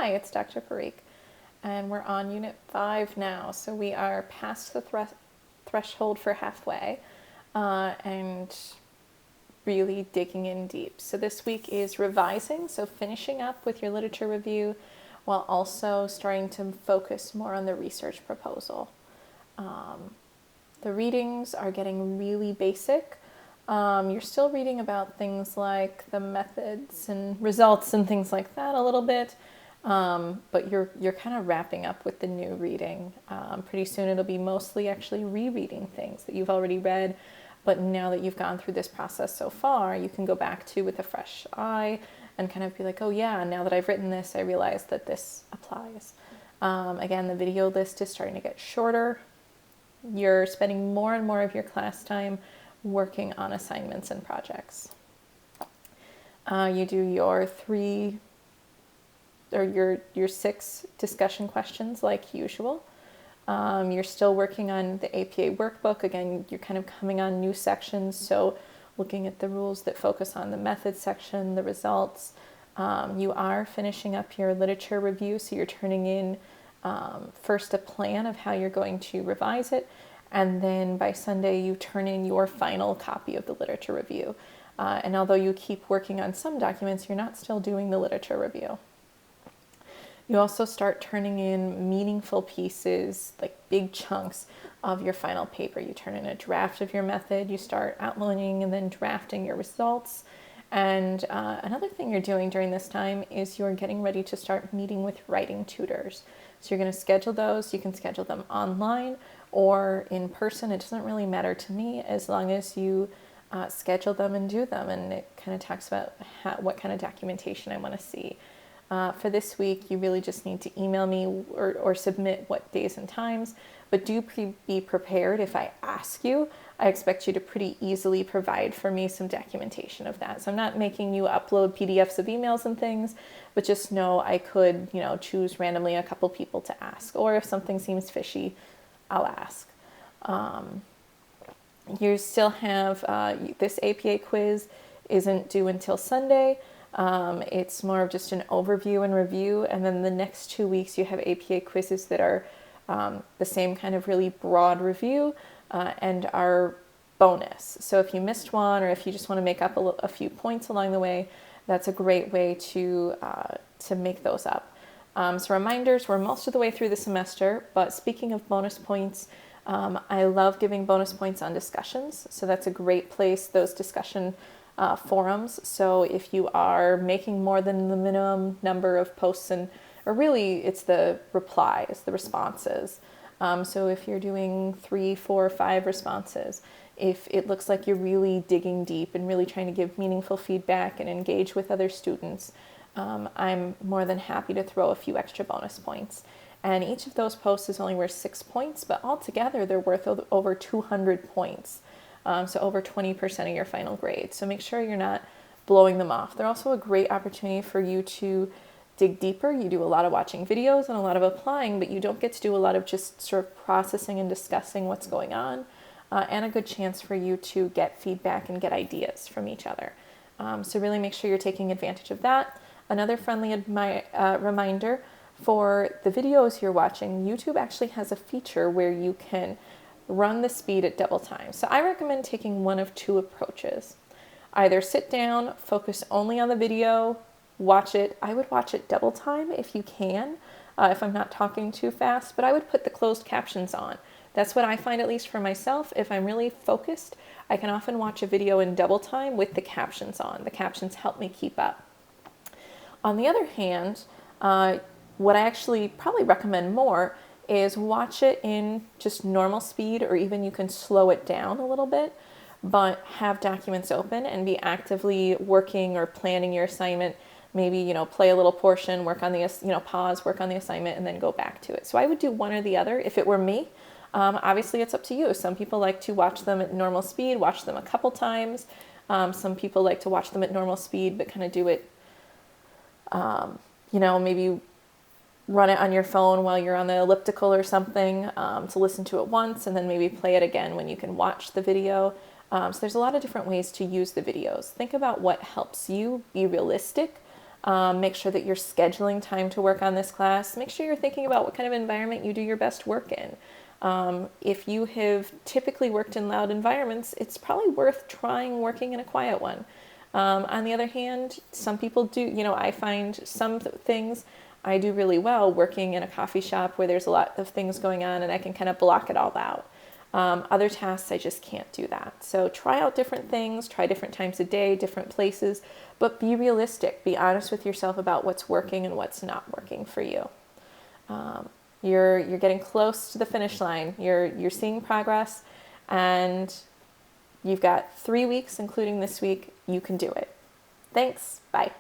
Hi, it's Dr. Parikh, and we're on Unit 5 now, so we are past the threshold for halfway, and really digging in deep. So this week is revising, so finishing up with your literature review, while also starting to focus more on the research proposal. The readings are getting really basic. You're still reading about things like the methods and results and things like that a little bit, but you're kind of wrapping up with the new reading. Pretty soon it'll be mostly actually rereading things that you've already read, but now that you've gone through this process so far, you can go back to with a fresh eye and kind of be like, oh yeah, now that I've written this, I realize that this applies. Again, the video list is starting to get shorter. You're spending more and more of your class time working on assignments and projects. You do your 6 discussion questions like usual. You're still working on the APA workbook. Again, you're kind of coming on new sections, so looking at the rules that focus on the methods section, the results. You are finishing up your literature review, so you're turning in first a plan of how you're going to revise it, and then by Sunday you turn in your final copy of the literature review. And although you keep working on some documents, you're not still doing the literature review. You also start turning in meaningful pieces, like big chunks of your final paper. You turn in a draft of your method, you start outlining and then drafting your results. And another thing you're doing during this time is you're getting ready to start meeting with writing tutors. So you're going to schedule those. You can schedule them online or in person. It doesn't really matter to me as long as you schedule them and do them. And it kind of talks about what kind of documentation I want to see. For this week, you really just need to email me or submit what days and times, but do be prepared if I ask you. I expect you to pretty easily provide for me some documentation of that. So I'm not making you upload PDFs of emails and things, but just know I could, choose randomly a couple people to ask, or if something seems fishy, I'll ask. You still have this APA quiz isn't due until Sunday. It's more of just an overview and review, and then the next 2 weeks you have APA quizzes that are the same kind of really broad review and are bonus. So if you missed one, or if you just want to make up a few points along the way, that's a great way to make those up. So reminders, we're most of the way through the semester, but speaking of bonus points, I love giving bonus points on discussions. So that's a great place, those discussion forums. So if you are making more than the minimum number of posts, or really it's the replies, the responses. So if you're doing 3, 4, 5 responses, if it looks like you're really digging deep and really trying to give meaningful feedback and engage with other students, I'm more than happy to throw a few extra bonus points. And each of those posts is only worth 6 points, but altogether they're worth over 200 points. So over 20% of your final grade. So make sure you're not blowing them off. They're also a great opportunity for you to dig deeper. You do a lot of watching videos and a lot of applying, but you don't get to do a lot of just sort of processing and discussing what's going on, and a good chance for you to get feedback and get ideas from each other. So really make sure you're taking advantage of that. Another friendly reminder, for the videos you're watching, YouTube actually has a feature where you can run the speed at double time. So I recommend taking one of 2 approaches. Either sit down, focus only on the video, watch it. I would watch it double time if you can, if I'm not talking too fast, but I would put the closed captions on. That's what I find, at least for myself. If I'm really focused, I can often watch a video in double time with the captions on. The captions help me keep up. On the other hand, what I actually probably recommend more is watch it in just normal speed, or even you can slow it down a little bit, but have documents open and be actively working or planning your assignment. Maybe, play a little portion, work on the, pause, work on the assignment, and then go back to it. So I would do one or the other if it were me. Obviously, it's up to you. Some people like to watch them at normal speed, watch them a couple times. Some people like to watch them at normal speed, but kind of do it, maybe run it on your phone while you're on the elliptical or something, to listen to it once, and then maybe play it again when you can watch the video. So there's a lot of different ways to use the videos. Think about what helps you be realistic Make sure that you're scheduling time to work on this class. Make sure you're thinking about what kind of environment you do your best work in. If you have typically worked in loud environments, it's probably worth trying working in a quiet one. On the other hand, some people do, I find some things I do really well working in a coffee shop where there's a lot of things going on and I can kind of block it all out. Other tasks, I just can't do that. So try out different things, try different times of day, different places, but be realistic. Be honest with yourself about what's working and what's not working for you. You're getting close to the finish line. You're seeing progress, and you've got 3 weeks, including this week. You can do it. Thanks. Bye.